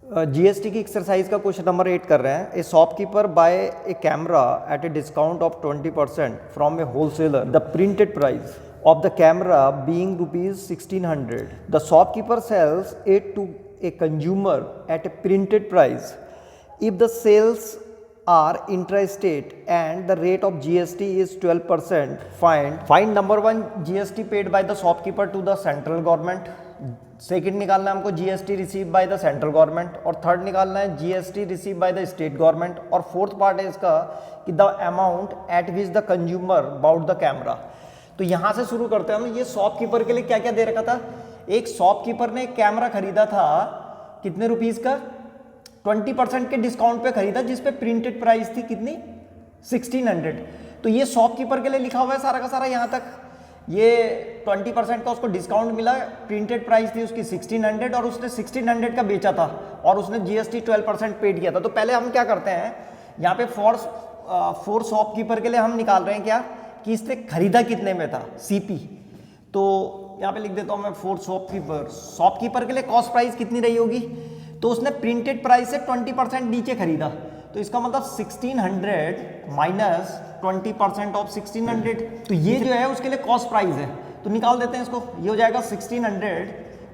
GST की exercise का question number 8 कर रहे हैं। A shopkeeper buy a camera at a discount of 20% from a wholesaler, the printed price of the camera being rupees 1600. The shopkeeper sells it to a consumer at a printed price. If the sales are intrastate and the rate of GST is 12%, find number 1 GST paid by the shopkeeper to the central government. Second निकालना है हमको GST receive by the central government, और third निकालना है GST receive by the state government, और fourth part है इसका कि the amount at which the consumer bought the camera. तो यहाँ से शुरू करते हैं हम। ये शॉपकीपर के लिए क्या क्या दे रखा था। एक शॉपकीपर ने एक कैमरा खरीदा था, कितने रुपीज़ का, 20% के डिस्काउंट पे खरीदा, जिस पे प्रिंटेड प्राइस थी कितनी, 1600। तो ये शॉपकीपर के लिए लिखा हुआ है सारा का सारा यहाँ तक। ये 20% का उसको डिस्काउंट मिला, प्रिंटेड प्राइस थी उसकी 1600 और उसने 1600 का बेचा था और उसने जीएसटी 12% पेड किया था। तो पहले हम क्या करते हैं, यहाँ पे फॉर शॉपकीपर के लिए हम निकाल रहे हैं क्या कि इसने खरीदा कितने में था, सीपी। तो यहाँ पे लिख देता हूँ मैं फॉर शॉपकीपर के लिए कॉस्ट प्राइस कितनी रही होगी। तो उसने प्रिंटेड प्राइस से 20% नीचे खरीदा, तो इसका मतलब 1600 माइनस 20% ऑफ 1600, तो ये जो है उसके लिए कॉस्ट प्राइस है। तो निकाल देते हैं इसको, ये हो जाएगा 1600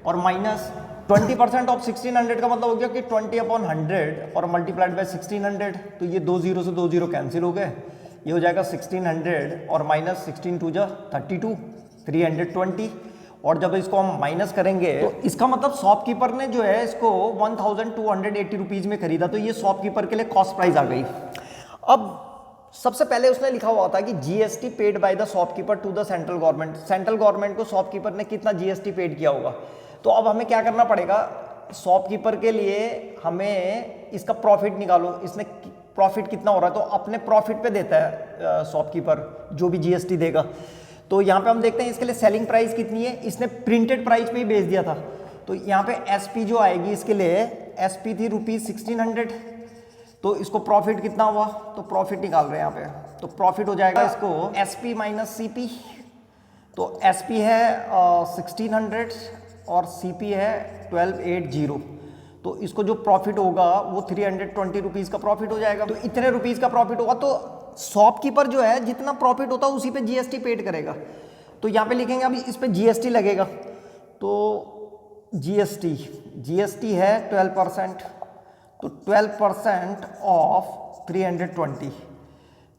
और माइनस 20% ऑफ 1600 का मतलब हो गया कि 20/100 और मल्टीप्लाइड बाय 1600। तो ये 2 0 से 2 0 कैंसिल हो गए, ये हो जाएगा 1600 और माइनस 16 2 जा 32, 320। और जब इसको हम माइनस करेंगे तो इसका मतलब शॉपकीपर ने जो है इसको 1280 रुपीज़ में खरीदा। तो ये शॉपकीपर के लिए कॉस्ट प्राइस आ गई। अब सबसे पहले उसने लिखा हुआ था कि GST paid by the shopkeeper to the central government. Central government को शॉपकीपर ने कितना जीएसटी पेड किया होगा। तो अब हमें क्या करना पड़ेगा, शॉपकीपर के लिए हमें इसका प्रॉफिट निकालो, इसने प्रॉफिट कितना हो रहा है। तो अपने प्रॉफिट पे देता है शॉपकीपर जो भी जीएसटी देगा। तो यहाँ पे हम देखते हैं इसके लिए सेलिंग प्राइस कितनी है, इसने प्रिंटेड प्राइस पे ही बेच दिया था। तो यहाँ पे एसपी जो आएगी इसके लिए, एसपी थी ₹1600। तो इसको प्रॉफिट कितना हुआ, तो प्रॉफिट निकाल रहे हैं यहाँ पे। तो प्रॉफिट हो जाएगा इसको एसपी माइनस सीपी। तो एसपी है 1600 और सीपी है 1280। तो इसको जो प्रॉफिट होगा वो 320 रुपीज़ का प्रॉफिट हो जाएगा। तो इतने रुपीज़ का प्रॉफिट होगा, तो शॉपकीपर जो है जितना प्रॉफिट होता है उसी पे जीएसटी पेड करेगा। तो यहाँ पे लिखेंगे अभी इस पे जीएसटी लगेगा। तो जीएसटी है 12%, तो 12% ऑफ 320।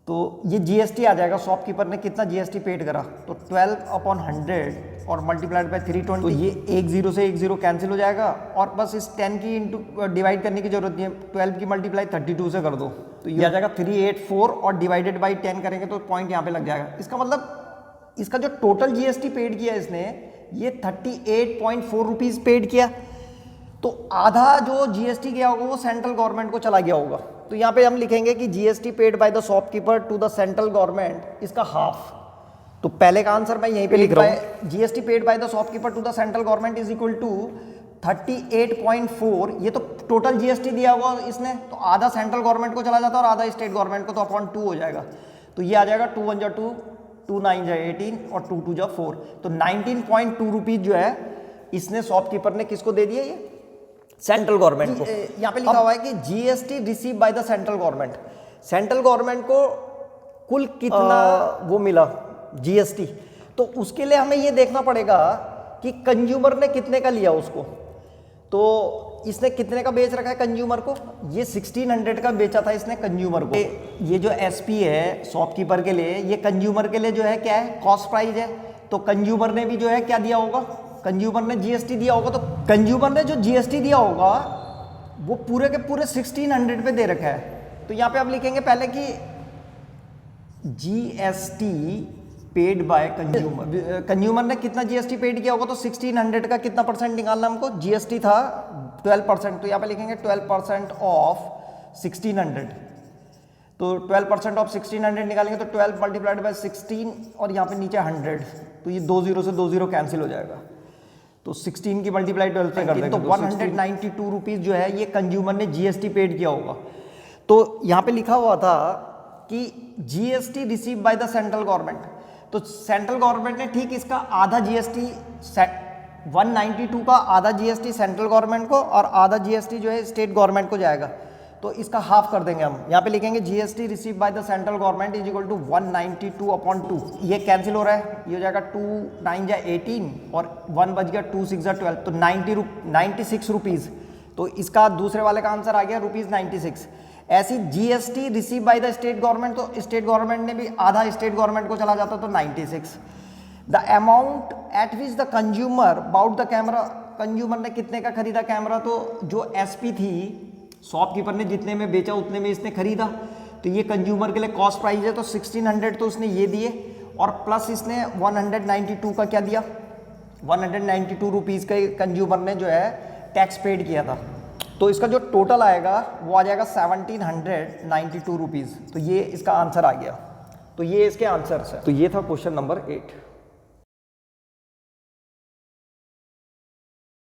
तो ये जीएसटी आ जाएगा, शॉपकीपर ने कितना जीएसटी पेड करा, तो 12/100 और मल्टीप्लाइड बाय 320। तो ये 1 0 से 1 0 कैंसिल हो जाएगा और बस इस 10 की इंटू डिवाइड करने की जरूरत नहीं है, 12 की मल्टीप्लाई 32 से कर दो। तो ये आ जाएगा 384 और डिवाइडेड बाई 10 करेंगे तो पॉइंट यहाँ पे लग जाएगा। इसका मतलब इसका जो टोटल जीएसटी पेड किया इसने, ये 38.4 रुपीज़ पेड किया। तो आधा जो जीएसटी गया होगा वो सेंट्रल गवर्नमेंट को चला गया होगा। तो यहाँ पे हम लिखेंगे कि GST paid by the shopkeeper to the central government, इसका हाफ। तो पहले का आंसर मैं यहीं पे लिख रहा हूँ, GST paid by the shopkeeper to the central government is equal to 38.4। ये तो टोटल जीएसटी दिया हुआ इसने, तो आधा सेंट्रल गवर्नमेंट को चला जाता है और आधा स्टेट गवर्नमेंट को, तो अपॉन 2 हो जाएगा। तो ये आ जाएगा 2 1 जा 2, 2 9 जा 18 और 2 2 जा 4। तो 19.2 रुपीज़ जो है इसने शॉपकीपर ने किसको दे दिया, ये सेंट्रल गवर्नमेंट को। यहाँ पे लिखा हुआ है कि GST receive by the central government. Central government को कुल कितना वो मिला जीएसटी, तो उसके लिए हमें ये देखना पड़ेगा कि कंज्यूमर ने कितने का लिया उसको। तो इसने कितने का बेच रखा है कंज्यूमर को, ये 1600 का बेचा था इसने कंज्यूमर को। ये जो एसपी है शॉपकीपर के लिए, ये कंज्यूमर के लिए जो है क्या है, कॉस्ट प्राइस है। तो कंज्यूमर ने भी जो है क्या दिया होगा, कंज्यूमर ने जीएसटी दिया होगा। तो कंज्यूमर ने जो जीएसटी दिया होगा वो पूरे के पूरे 1600 पे दे रखा है। तो यहाँ पे आप लिखेंगे पहले कि GST paid by consumer. Consumer ने कितना जीएसटी पेड किया होगा, तो 1600 का कितना परसेंट निकालना हमको, जीएसटी था 12%। तो यहाँ पे लिखेंगे 12% ऑफ 1600। तो 12% ऑफ 1600 निकालेंगे तो 12 मल्टीप्लाइड बाय 16 और यहाँ पे नीचे 100। तो ये 2 0 से 2 0 कैंसिल हो जाएगा। तो 16 की मल्टीप्लाई 12 से कर देंगे तो 192 रुपीज़ जो है ये कंज्यूमर ने जीएसटी पेड किया होगा। तो यहाँ पे लिखा हुआ था कि GST receive by the central government. तो सेंट्रल गवर्नमेंट ने ठीक इसका आधा जीएसटी 192 का आधा जीएसटी सेंट्रल गवर्नमेंट को और आधा जीएसटी जो है स्टेट गवर्नमेंट को जाएगा, तो इसका हाफ कर देंगे हम। यहाँ पे लिखेंगे GST receive by the central government is equal to 192/2, ये कैंसिल हो रहा है, ये हो जाएगा 2 9 जा 18 और 1 बच गया 2 6 जा 12, तो 96 रुपीज़। तो इसका दूसरे वाले का आंसर आ गया ₹96। ऐसी GST receive by the state government, तो स्टेट गवर्नमेंट ने भी आधा स्टेट गवर्नमेंट को चला जाता, तो 96। The amount at which the consumer bought the camera, consumer ने कितने का खरीदा कैमरा, तो जो एसपी थी शॉपकीपर ने जितने में बेचा उतने में इसने खरीदा, तो ये कंज्यूमर के लिए कॉस्ट प्राइस है, तो 1600 तो उसने ये दिए और प्लस इसने 192 का क्या दिया, 192 रुपीज़ का कंज्यूमर ने जो है टैक्स पेड किया था। तो इसका जो टोटल आएगा वो आ जाएगा 1792 रुपीज़। तो ये इसका आंसर आ गया। तो ये इसके आंसर्स है। तो ये था क्वेश्चन नंबर 8।